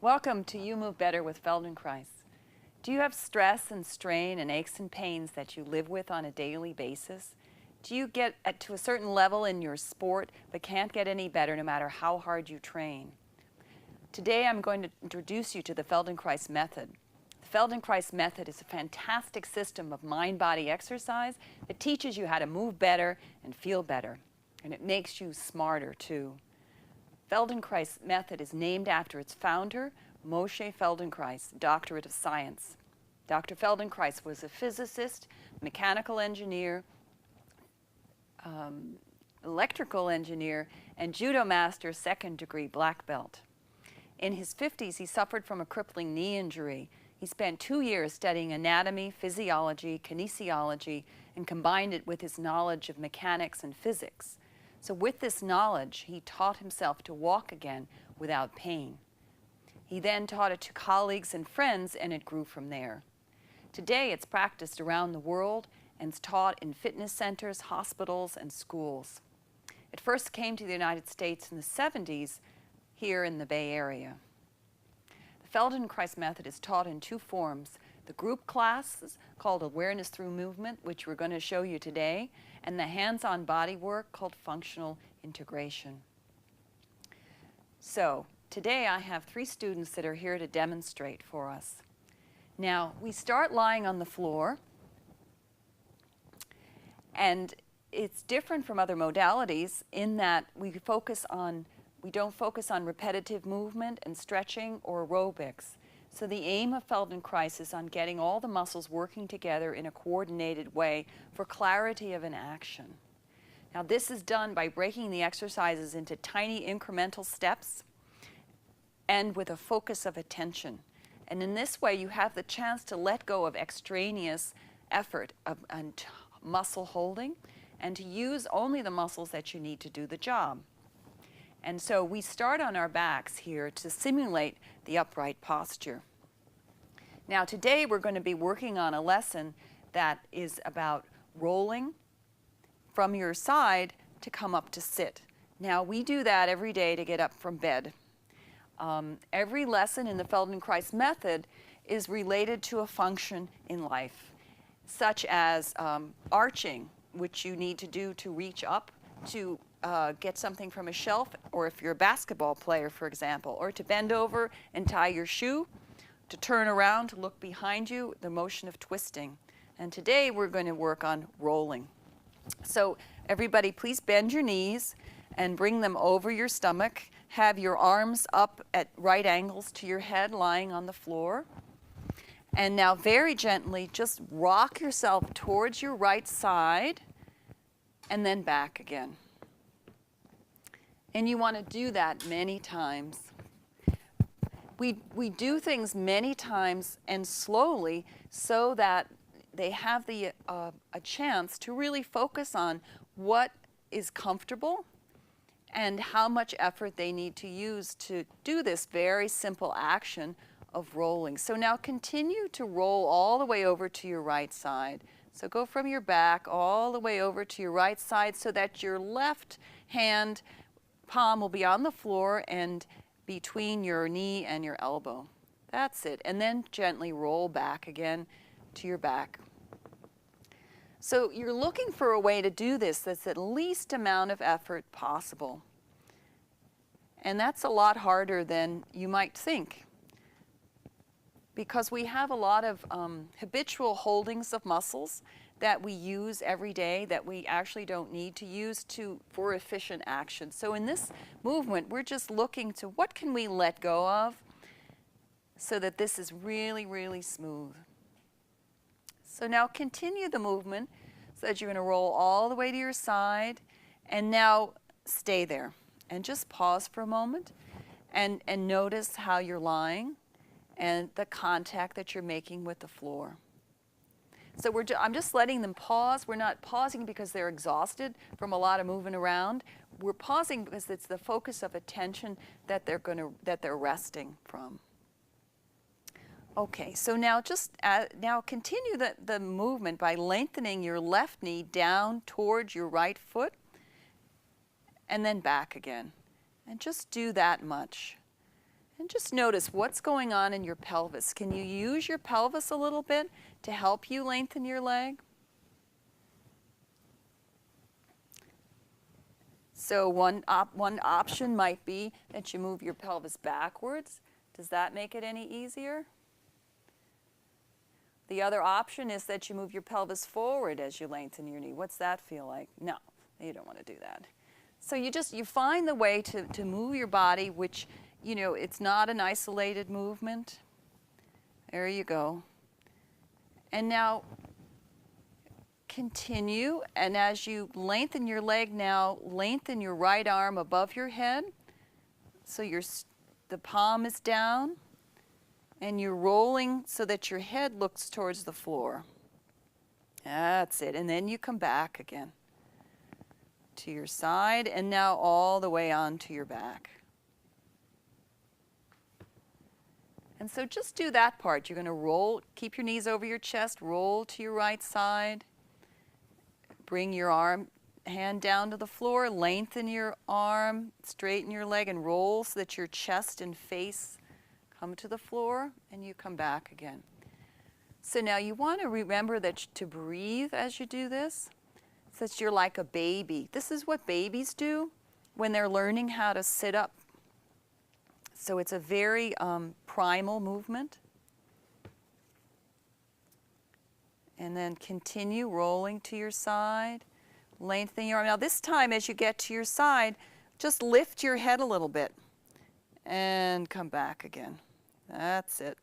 Welcome to You Move Better with Feldenkrais. Do you have stress and strain and aches and pains that you live with on a daily basis? Do you get to a certain level in your sport but can't get any better no matter how hard you train? Today I'm going to introduce you to the Feldenkrais method. The Feldenkrais method is a fantastic system of mind-body exercise that teaches you how to move better and feel better. And it makes you smarter too. Feldenkrais method is named after its founder, Moshe Feldenkrais, Doctorate of Science. Dr. Feldenkrais was a physicist, mechanical engineer, electrical engineer, and judo master second degree black belt. In his 50s, he suffered from a crippling knee injury. He spent 2 years studying anatomy, physiology, kinesiology, and combined it with his knowledge of mechanics and physics. So with this knowledge, he taught himself to walk again without pain. He then taught it to colleagues and friends, and it grew from there. Today, it's practiced around the world and it's taught in fitness centers, hospitals, and schools. It first came to the United States in the 70s here in the Bay Area. The Feldenkrais method is taught in two forms: the group classes called Awareness Through Movement, which we're going to show you today, and the hands-on body work called Functional Integration. So today I have 3 students that are here to demonstrate for us. Now we start lying on the floor, and it's different from other modalities in that we don't focus on repetitive movement and stretching or aerobics. So the aim of Feldenkrais is on getting all the muscles working together in a coordinated way for clarity of an action. Now this is done by breaking the exercises into tiny incremental steps and with a focus of attention. And in this way you have the chance to let go of extraneous effort and muscle holding and to use only the muscles that you need to do the job. And so we start on our backs here to simulate the upright posture. Now today we're going to be working on a lesson that is about rolling from your side to come up to sit. Now we do that every day to get up from bed. Every lesson in the Feldenkrais method is related to a function in life, such as arching, which you need to do to reach up to get something from a shelf, or if you're a basketball player, for example, or to bend over and tie your shoe, to turn around to look behind you, the motion of twisting. And today we're going to work on rolling. So everybody, please bend your knees and bring them over your stomach. Have your arms up at right angles to your head, lying on the floor. And now very gently just rock yourself towards your right side and then back again. And you want to do that many times. We do things many times and slowly so that they have a chance to really focus on what is comfortable and how much effort they need to use to do this very simple action of rolling. So now continue to roll all the way over to your right side. So go from your back all the way over to your right side so that your left hand palm will be on the floor and between your knee and your elbow. That's it. And then gently roll back again to your back. So you're looking for a way to do this that's at least amount of effort possible. And that's a lot harder than you might think, because we have a lot of habitual holdings of muscles that we use every day that we actually don't need to use for efficient action. So in this movement, we're just looking to what can we let go of so that this is really, really smooth. So now continue the movement so that you're going to roll all the way to your side, and now stay there and just pause for a moment and notice how you're lying and the contact that you're making with the floor. So I'm just letting them pause. We're not pausing because they're exhausted from a lot of moving around. We're pausing because it's the focus of attention that they're resting from. Okay, so now now continue the movement by lengthening your left knee down towards your right foot and then back again. And just do that much. And just notice what's going on in your pelvis. Can you use your pelvis a little bit to help you lengthen your leg? So one option might be that you move your pelvis backwards. Does that make it any easier? The other option is that you move your pelvis forward as you lengthen your knee. What's that feel like? No, you don't want to do that. So you find the way to move your body, which, you know, it's not an isolated movement. There you go. And now continue, and as you lengthen your leg now, lengthen your right arm above your head. So the palm is down, and you're rolling so that your head looks towards the floor. That's it. And then you come back again to your side, and now all the way onto your back. And so just do that part. You're going to roll, keep your knees over your chest, roll to your right side. Bring your hand down to the floor, lengthen your arm, straighten your leg, and roll so that your chest and face come to the floor, and you come back again. So now you want to remember that to breathe as you do this, so that you're like a baby. This is what babies do when they're learning how to sit up. So it's a very primal movement. And then continue rolling to your side, lengthening your arm. Now this time as you get to your side, just lift your head a little bit and come back again. That's it.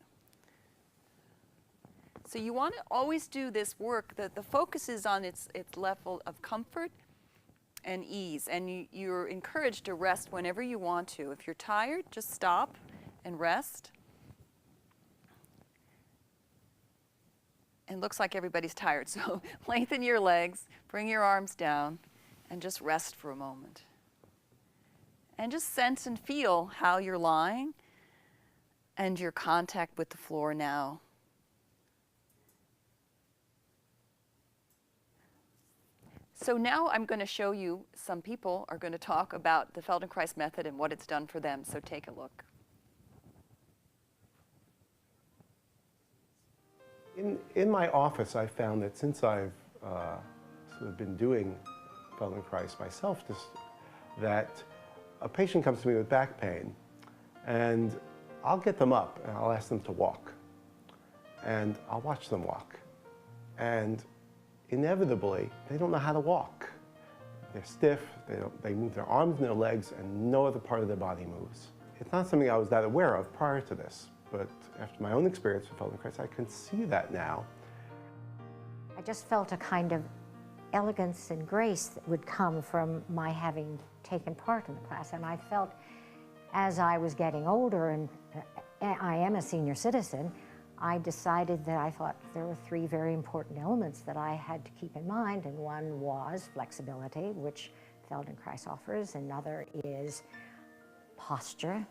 So you want to always do this work. The focus is on its level of comfort and ease. And you're encouraged to rest whenever you want to. If you're tired, just stop and rest. It looks like everybody's tired, so lengthen your legs, bring your arms down, and just rest for a moment. And just sense and feel how you're lying and your contact with the floor now. So now I'm going to show you, some people are going to talk about the Feldenkrais method and what it's done for them, so take a look. In my office, I found that since I've sort of been doing Feldenkrais myself, that a patient comes to me with back pain, and I'll get them up and I'll ask them to walk, and I'll watch them walk, and inevitably they don't know how to walk. They're stiff, they move their arms and their legs, and no other part of their body moves. It's not something I was that aware of prior to this. But after my own experience with Feldenkrais, I can see that now. I just felt a kind of elegance and grace that would come from my having taken part in the class. And I felt as I was getting older, and I am a senior citizen, I decided that I thought there were three very important elements that I had to keep in mind. And one was flexibility, which Feldenkrais offers. Another is posture,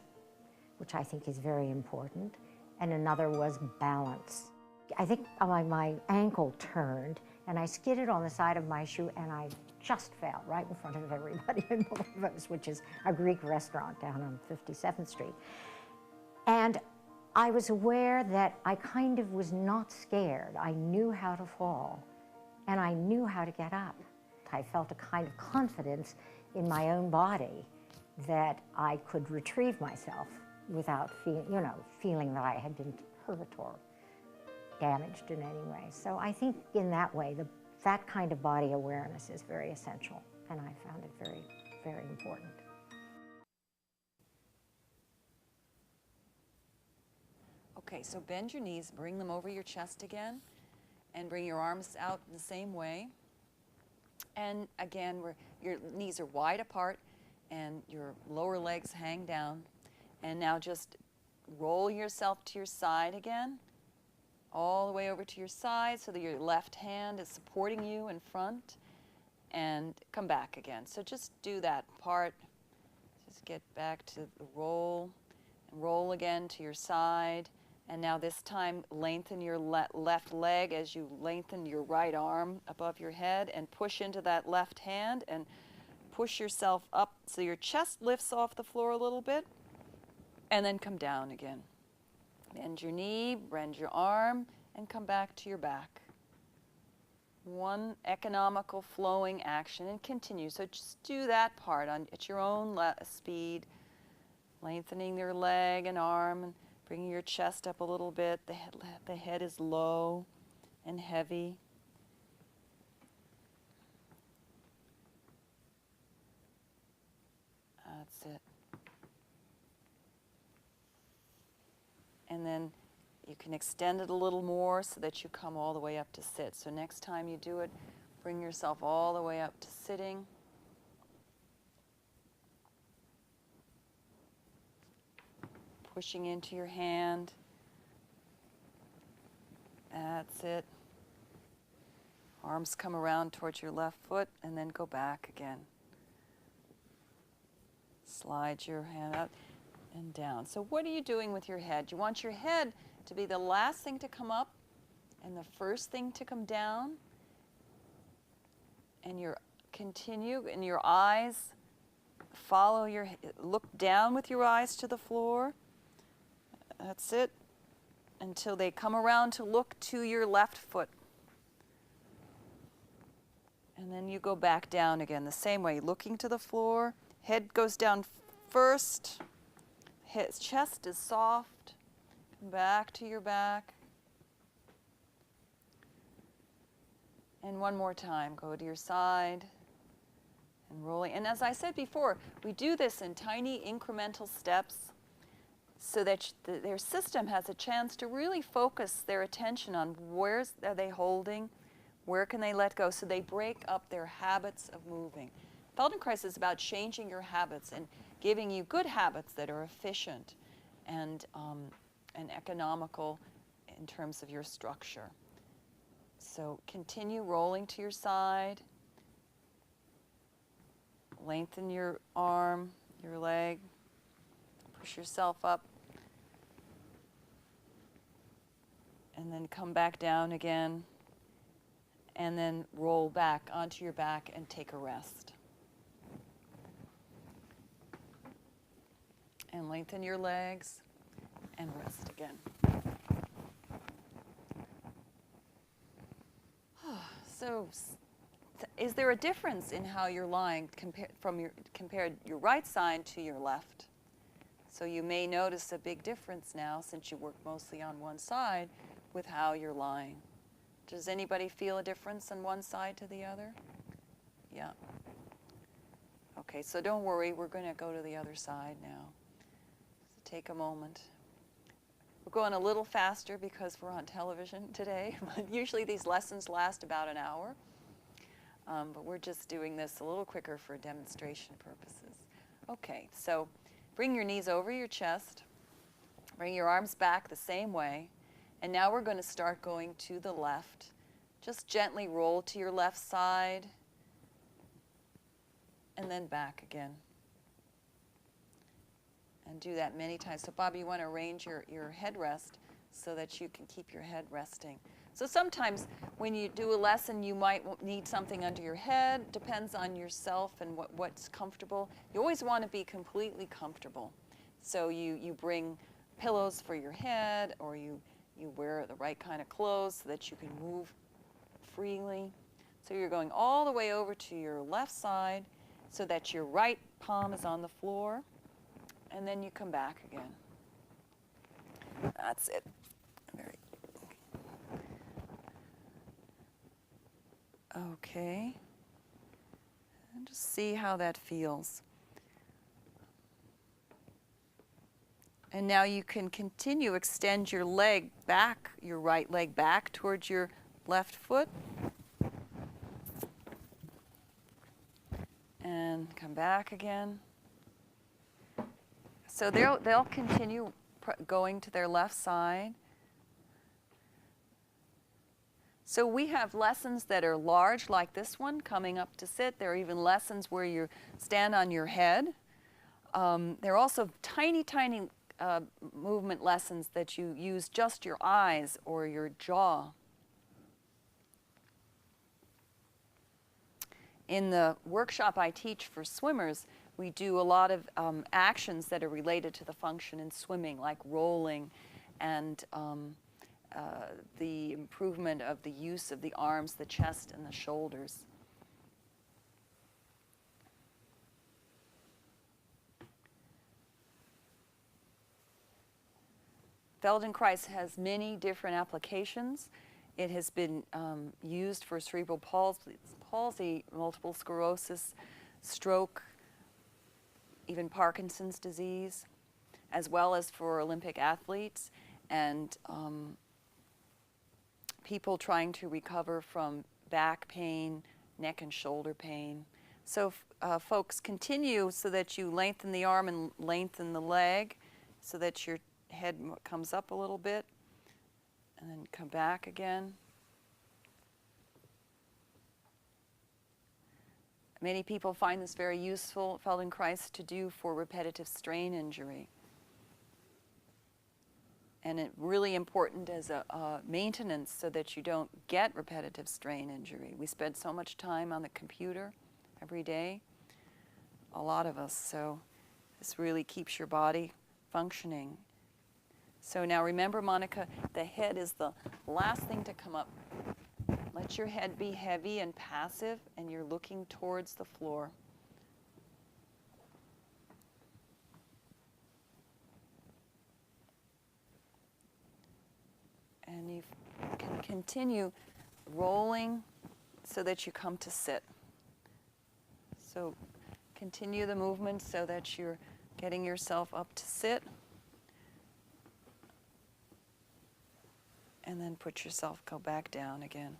which I think is very important, and another was balance. I think my ankle turned, and I skidded on the side of my shoe, and I just fell right in front of everybody in Bolovos, which is a Greek restaurant down on 57th Street. And I was aware that I kind of was not scared. I knew how to fall, and I knew how to get up. I felt a kind of confidence in my own body that I could retrieve myself without feeling that I had been hurt or damaged in any way. So I think in that way, that kind of body awareness is very essential, and I found it very, very important. Okay, so bend your knees, bring them over your chest again, and bring your arms out the same way. And again, your knees are wide apart, and your lower legs hang down. And now just roll yourself to your side again, all the way over to your side so that your left hand is supporting you in front, and come back again. So just do that part. Just get back to the roll, and roll again to your side. And now this time lengthen your left leg as you lengthen your right arm above your head, and push into that left hand and push yourself up so your chest lifts off the floor a little bit. And then come down again. Bend your knee, bend your arm, and come back to your back. One economical flowing action, and continue. So just do that part at your own speed, lengthening your leg and arm, and bringing your chest up a little bit. The head is low and heavy. That's it. And then you can extend it a little more so that you come all the way up to sit. So next time you do it, bring yourself all the way up to sitting. Pushing into your hand. That's it. Arms come around towards your left foot and then go back again. Slide your hand up and down. So what are you doing with your head? You want your head to be the last thing to come up and the first thing to come down. And continue in your eyes. Look down with your eyes to the floor. That's it. Until they come around to look to your left foot. And then you go back down again the same way, looking to the floor. Head goes down first. Chest is soft. Come back to your back. And one more time, go to your side and rolling. And as I said before, we do this in tiny incremental steps so that their system has a chance to really focus their attention on where are they holding, where can they let go, so they break up their habits of moving. Feldenkrais is about changing your habits and giving you good habits that are efficient and economical in terms of your structure. So continue rolling to your side. Lengthen your arm, your leg. Push yourself up. And then come back down again. And then roll back onto your back and take a rest. And lengthen your legs and rest again. So, is there a difference in how you're lying compared your right side to your left? So you may notice a big difference now, since you work mostly on one side, with how you're lying. Does anybody feel a difference on one side to the other? Yeah. Okay, so don't worry, we're going to go to the other side now. So take a moment. We're going a little faster because we're on television today. Usually these lessons last about an hour, but we're just doing this a little quicker for demonstration purposes. Okay, so bring your knees over your chest, bring your arms back the same way, and now we're going to start going to the left. Just gently roll to your left side, and then back again. And do that many times. So Bob, you want to arrange your headrest so that you can keep your head resting. So sometimes when you do a lesson, you might need something under your head. Depends on yourself and what's comfortable. You always want to be completely comfortable. So you bring pillows for your head, or you wear the right kind of clothes so that you can move freely. So you're going all the way over to your left side so that your right palm is on the floor. And then you come back again. That's it. Okay. And just see how that feels. And now you can continue, extend your leg back, your right leg back towards your left foot. And come back again. So they'll continue going to their left side. So we have lessons that are large, like this one, coming up to sit. There are even lessons where you stand on your head. There are also tiny, tiny movement lessons that you use just your eyes or your jaw. In the workshop I teach for swimmers, we do a lot of actions that are related to the function in swimming, like rolling and the improvement of the use of the arms, the chest, and the shoulders. Feldenkrais has many different applications. It has been used for cerebral palsy, multiple sclerosis, stroke, even Parkinson's disease, as well as for Olympic athletes and people trying to recover from back pain, neck and shoulder pain. So folks, continue so that you lengthen the arm and lengthen the leg so that your head comes up a little bit and then come back again. Many people find this very useful, Feldenkrais, to do for repetitive strain injury. And it's really important as a maintenance so that you don't get repetitive strain injury. We spend so much time on the computer every day, a lot of us, so this really keeps your body functioning. So now remember, Monica, the head is the last thing to come up. Let your head be heavy and passive, and you're looking towards the floor. And you can continue rolling so that you come to sit. So continue the movement so that you're getting yourself up to sit. And then put yourself, go back down again.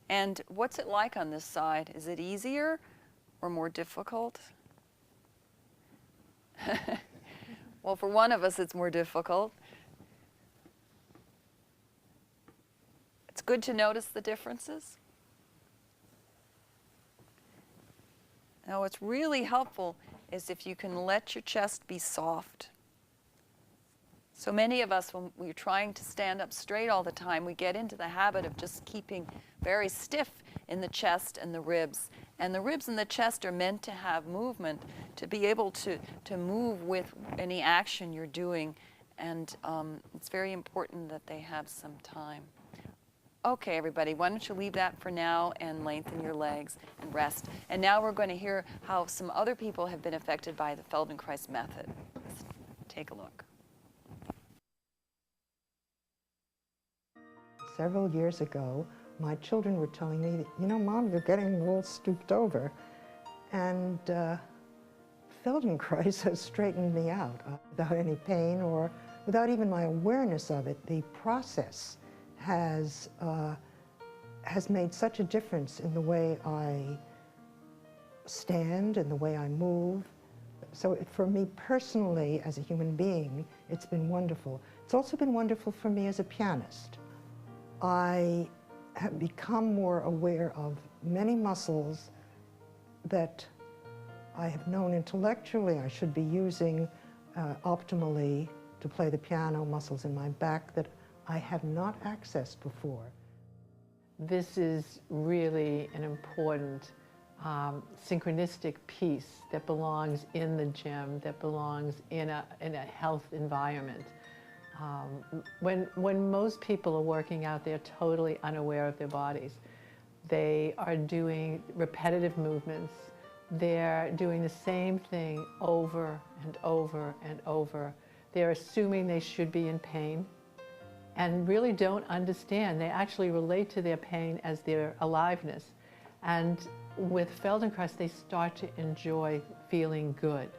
And what's it like on this side? Is it easier or more difficult? Well, for one of us, it's more difficult. It's good to notice the differences. Now, what's really helpful is if you can let your chest be soft. So many of us, when we're trying to stand up straight all the time, we get into the habit of just keeping very stiff in the chest and the ribs. And the ribs and the chest are meant to have movement, to be able to move with any action you're doing. And it's very important that they have some time. Okay, everybody, why don't you leave that for now and lengthen your legs and rest. And now we're going to hear how some other people have been affected by the Feldenkrais method. Let's take a look. Several years ago, my children were telling me, you know, Mom, you're getting a little stooped over. And Feldenkrais has straightened me out without any pain or without even my awareness of it. The process has made such a difference in the way I stand and the way I move. So for me personally, as a human being, it's been wonderful. It's also been wonderful for me as a pianist. I have become more aware of many muscles that I have known intellectually I should be using optimally to play the piano, muscles in my back that I have not accessed before. This is really an important synchronistic piece that belongs in the gym, that belongs in a health environment. When most people are working out, they're totally unaware of their bodies. They are doing repetitive movements. They're doing the same thing over and over and over. They're assuming they should be in pain and really don't understand. They actually relate to their pain as their aliveness. And with Feldenkrais, they start to enjoy feeling good.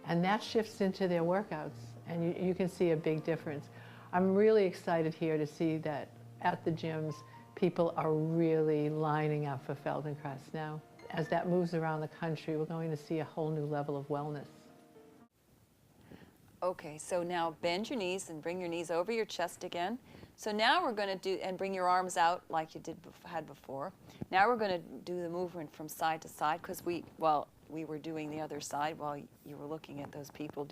And that shifts into their workouts, and you can see a big difference. I'm really excited here to see that at the gyms, people are really lining up for Feldenkrais now. As that moves around the country, we're going to see a whole new level of wellness. Okay, so now bend your knees and bring your knees over your chest again. So now we're going to do, and bring your arms out like you had before. Now we're going to do the movement from side to side because we were doing the other side while you were looking at those people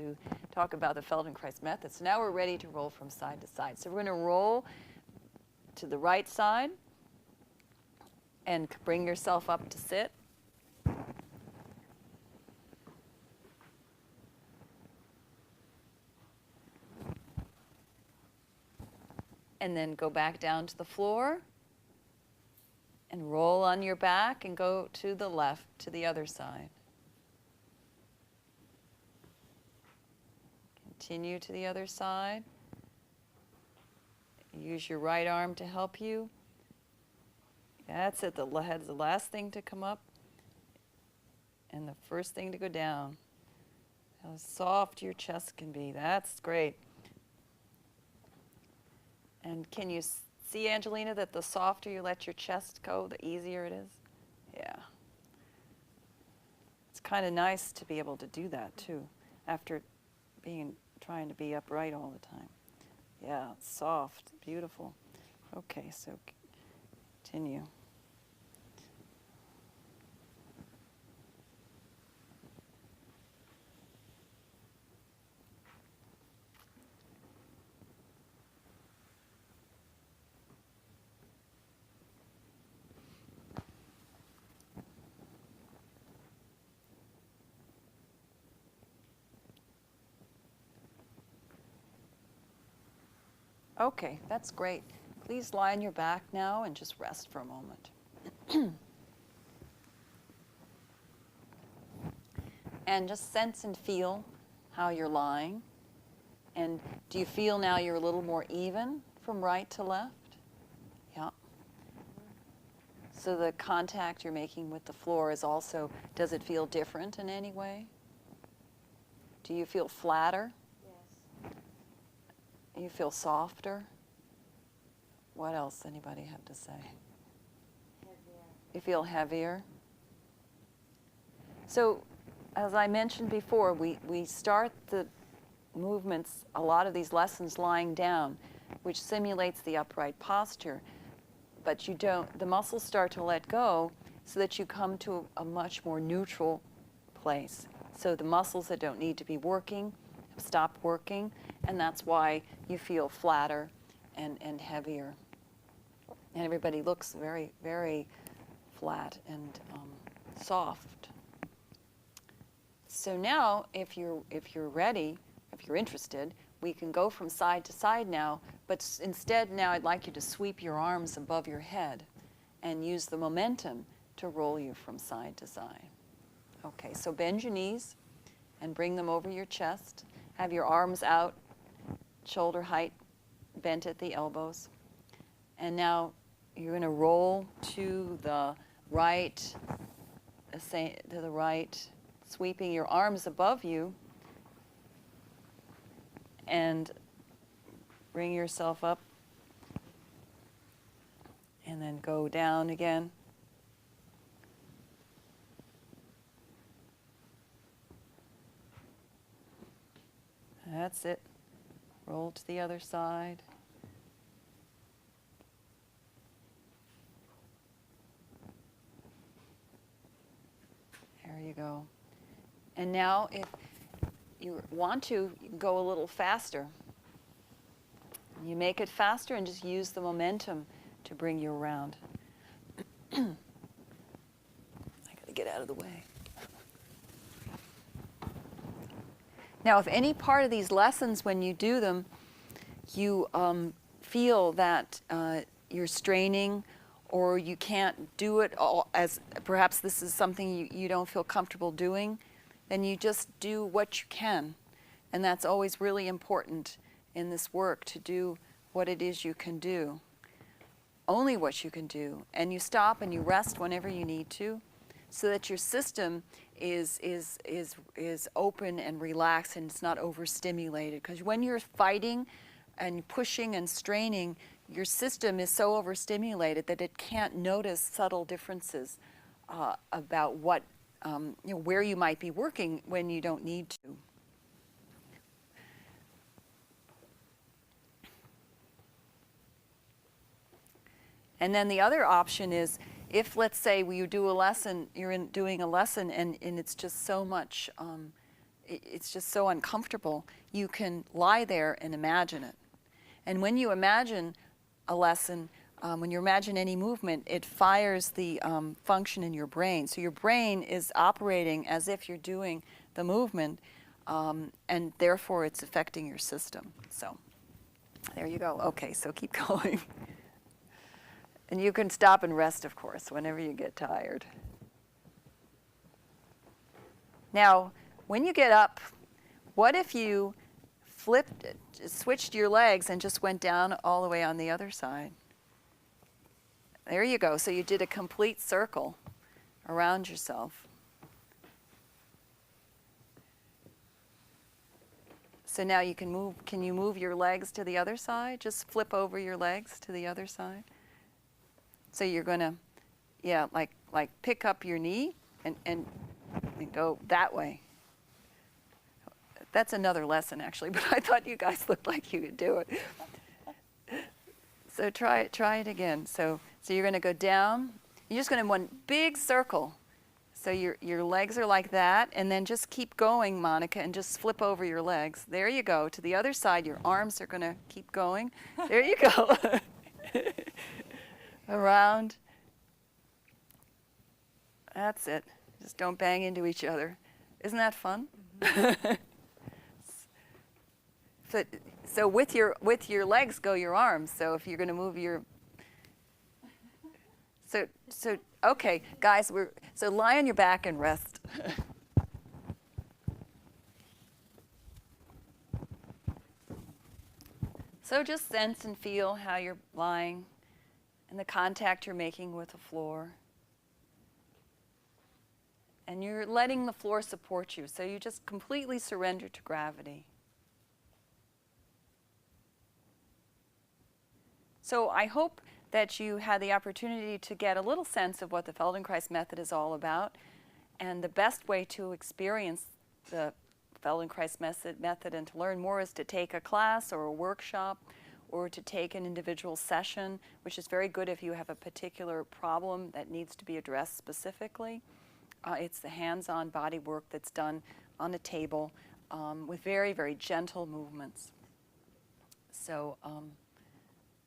talk about the Feldenkrais method. So now we're ready to roll from side to side. So we're going to roll to the right side, And bring yourself up to sit. And then go back down to the floor and roll on your back and go to the left, to the other side. Continue to the other side. Use your right arm to help you. That's it. The head's the last thing to come up and the first thing to go down. How soft your chest can be. That's great. And can you see, Angelina, that the softer you let your chest go, the easier it is? Yeah. It's kind of nice to be able to do that, too, after trying to be upright all the time. Yeah, it's soft, beautiful. Okay, so continue. Okay, that's great. Please lie on your back now and just rest for a moment. And just sense and feel how you're lying. And do you feel now you're a little more even from right to left? Yeah. So the contact you're making with the floor is also, does it feel different in any way? Do you feel flatter? You feel softer? What else anybody have to say? Heavier. You feel heavier? So, as I mentioned before, we start the movements, a lot of these lessons lying down, which simulates the upright posture. But you don't, the muscles start to let go so that you come to a much more neutral place. So the muscles that don't need to be working have stopped working, and that's why you feel flatter and heavier. And everybody looks very, very flat and soft. So now, if you're ready, if you're interested, we can go from side to side now, but instead now I'd like you to sweep your arms above your head and use the momentum to roll you from side to side. Okay, so bend your knees and bring them over your chest. Have your arms out, shoulder height, bent at the elbows. And now you're going to roll to the right, sweeping your arms above you, and bring yourself up, and then go down again. That's it. Roll to the other side. There you go. And now if you want to, you can go a little faster. You make it faster and just use the momentum to bring you around. I gotta get out of the way. Now, if any part of these lessons, when you do them, you feel that you're straining or you can't do it all, as perhaps this is something you don't feel comfortable doing, then you just do what you can. And that's always really important in this work, to do what it is you can do. Only what you can do. And you stop and you rest whenever you need to, so that your system is open and relaxed and it's not overstimulated. Because when you're fighting and pushing and straining, your system is so overstimulated that it can't notice subtle differences about what, where you might be working when you don't need to. And then the other option is, if, let's say, you do a lesson, doing a lesson and it's just so much, it's just so uncomfortable, you can lie there and imagine it. And when you imagine a lesson, when you imagine any movement, it fires the function in your brain. So your brain is operating as if you're doing the movement, and therefore it's affecting your system. So there you go. Okay, so keep going. And you can stop and rest, of course, whenever you get tired. Now, when you get up, what if you switched your legs and just went down all the way on the other side? There you go. So you did a complete circle around yourself. So now you can move. Can you move your legs to the other side? Just flip over your legs to the other side. So you're going to, yeah, like pick up your knee and go that way. That's another lesson, actually, but I thought you guys looked like you could do it. So try it again. So you're going to go down. You're just going to one big circle. So your legs are like that, and then just keep going, Monica, and just flip over your legs. There you go. To the other side, your arms are going to keep going. There you go. Around. That's it. Just don't bang into each other. Isn't that fun? Mm-hmm. So with your legs go your arms. So if you're going to move your so okay, guys, so lie on your back and rest. So just sense and feel how you're lying and the contact you're making with the floor. And you're letting the floor support you, so you just completely surrender to gravity. So I hope that you had the opportunity to get a little sense of what the Feldenkrais method is all about. And the best way to experience the Feldenkrais method and to learn more is to take a class or a workshop or to take an individual session, which is very good if you have a particular problem that needs to be addressed specifically. It's the hands-on body work that's done on a table with very, very gentle movements. So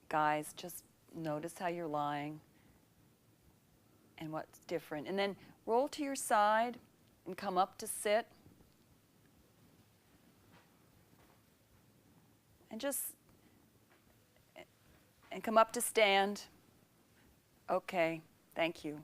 guys, just notice how you're lying and what's different. And then roll to your side and come up to sit. And come up to stand. Okay, thank you.